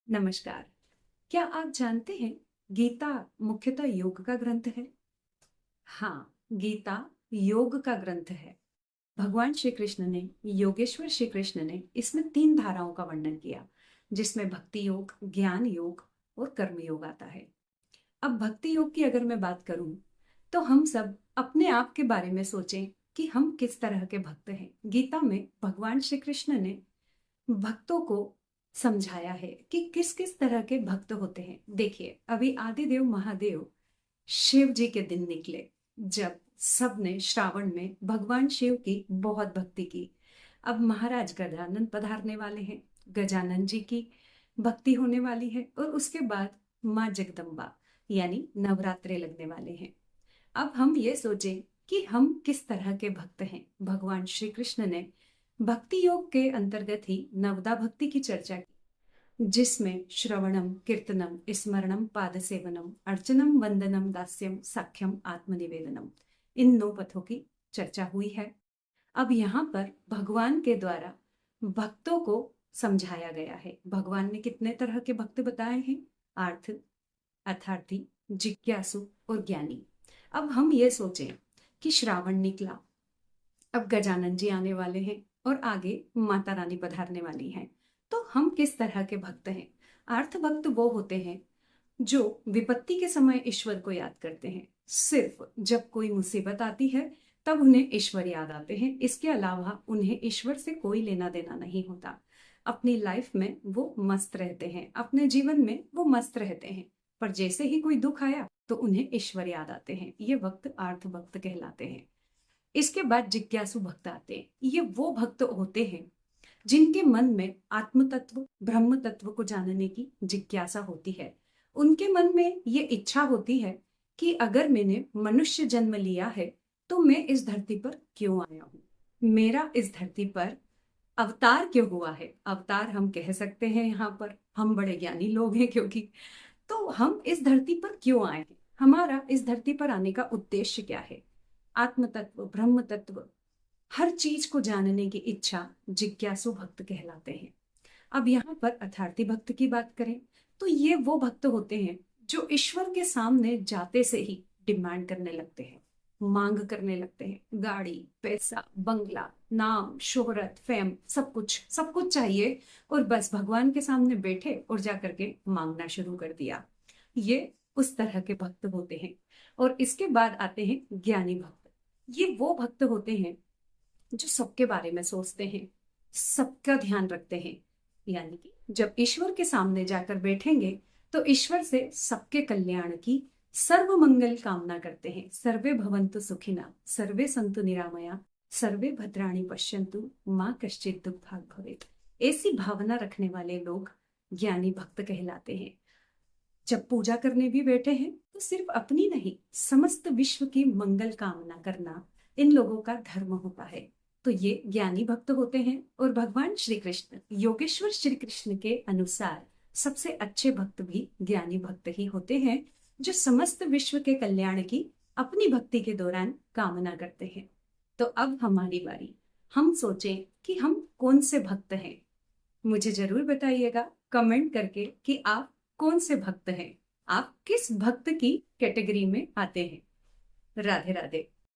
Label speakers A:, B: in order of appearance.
A: नमस्कार। क्या आप जानते हैं गीता मुख्यतः योग का ग्रंथ है? हाँ, गीता योग का ग्रंथ है। भगवान श्री कृष्ण ने, योगेश्वर श्री कृष्ण ने इसमें 3 धाराओं का वर्णन किया, जिसमें भक्ति योग, ज्ञान योग और कर्म योग आता है। अब भक्ति योग की अगर मैं बात करूं, तो हम सब अपने आप के बारे में सोचें कि हम किस तरह के भक्त हैं। गीता में भगवान श्री कृष्ण ने भक्तों को समझाया है कि किस किस तरह के भक्त होते हैं। देखिए, अभी आदिदेव महादेव शिव जी के दिन निकले, जब सबने श्रावण में भगवान शिव की बहुत भक्ति की। अब महाराज गजानन पधारने वाले हैं, गजानन जी की भक्ति होने वाली है, और उसके बाद माँ जगदम्बा यानी नवरात्रे लगने वाले हैं। अब हम ये सोचें कि हम किस तरह के भक्त हैं। भगवान श्री कृष्ण ने भक्ति योग के अंतर्गत ही नवदा भक्ति की चर्चा की, जिसमें श्रवणम, कीर्तनम, स्मरणम, पाद सेवनम, अर्चनम, वंदनम, दास्यम, साख्यम, आत्मनिवेदनम, इन 9 पथों की चर्चा हुई है। अब यहाँ पर भगवान के द्वारा भक्तों को समझाया गया है। भगवान ने कितने तरह के भक्त बताए हैं? आर्थ, अर्थार्थी, जिज्ञासु और ज्ञानी। अब हम ये सोचें कि श्रावण निकला, अब गजानन जी आने वाले हैं और आगे माता रानी पधारने वाली हैं। तो हम किस तरह के भक्त हैं? आर्थ भक्त वो होते हैं जो विपत्ति के समय ईश्वर को याद करते हैं। सिर्फ जब कोई मुसीबत आती है तब उन्हें ईश्वर याद आते हैं। इसके अलावा उन्हें ईश्वर से कोई लेना देना नहीं होता। अपनी लाइफ में वो मस्त रहते हैं, अपने जीवन में वो मस्त रहते हैं, पर जैसे ही कोई दुख आया तो उन्हें ईश्वर याद आते हैं। ये भक्त आर्थ भक्त कहलाते हैं। इसके बाद जिज्ञासु भक्त आते हैं। ये वो भक्त होते हैं जिनके मन में आत्म तत्व, ब्रह्म तत्व को जानने की जिज्ञासा होती है। उनके मन में ये इच्छा होती है कि अगर मैंने मनुष्य जन्म लिया है तो मैं इस धरती पर क्यों आया हूँ, मेरा इस धरती पर अवतार क्यों हुआ है। अवतार हम कह सकते हैं, यहाँ पर हम बड़े ज्ञानी लोग हैं, क्योंकि तो हम इस धरती पर क्यों आए हैं, हमारा इस धरती पर आने का उद्देश्य क्या है। आत्म तत्व, ब्रह्म तत्व, हर चीज को जानने की इच्छा जिज्ञासु भक्त कहलाते हैं। अब यहाँ पर अर्थार्थी भक्त की बात करें तो ये वो भक्त होते हैं जो ईश्वर के सामने जाते से ही डिमांड करने लगते हैं, मांग करने लगते हैं। गाड़ी, पैसा, बंगला, नाम, शोहरत, फेम, सब कुछ चाहिए, और बस भगवान के सामने बैठे और जाकर के मांगना शुरू कर दिया। ये उस तरह के भक्त होते हैं। और इसके बाद आते हैं ज्ञानी भक्त। ये वो भक्त होते हैं जो सबके बारे में सोचते हैं, सबका ध्यान रखते हैं। यानी कि जब ईश्वर के सामने जाकर बैठेंगे तो ईश्वर से सबके कल्याण की सर्व मंगल कामना करते हैं। सर्वे भवन्तु सुखिना, सर्वे सन्तु निरामया, सर्वे भद्राणि पश्यन्तु, माँ कश्चित् दुःखभाग् भवेत्। ऐसी भावना रखने वाले लोग ज्ञानी भक्त कहलाते हैं। जब पूजा करने भी बैठे हैं तो सिर्फ अपनी नहीं, समस्त विश्व की मंगल कामना करना इन लोगों का धर्म होता है। तो ये ज्ञानी भक्त होते हैं। और भगवान श्री कृष्ण, योगेश्वर श्री कृष्ण के अनुसार सबसे अच्छे भक्त भी ज्ञानी भक्त ही होते हैं, जो समस्त विश्व के कल्याण की अपनी भक्ति के दौरान कामना करते हैं। तो अब हमारी बारी, हम सोचें कि हम कौन से भक्त हैं। मुझे जरूर बताइएगा कमेंट करके कि आप कौन से भक्त हैं, आप किस भक्त की कैटेगरी में आते हैं। राधे राधे।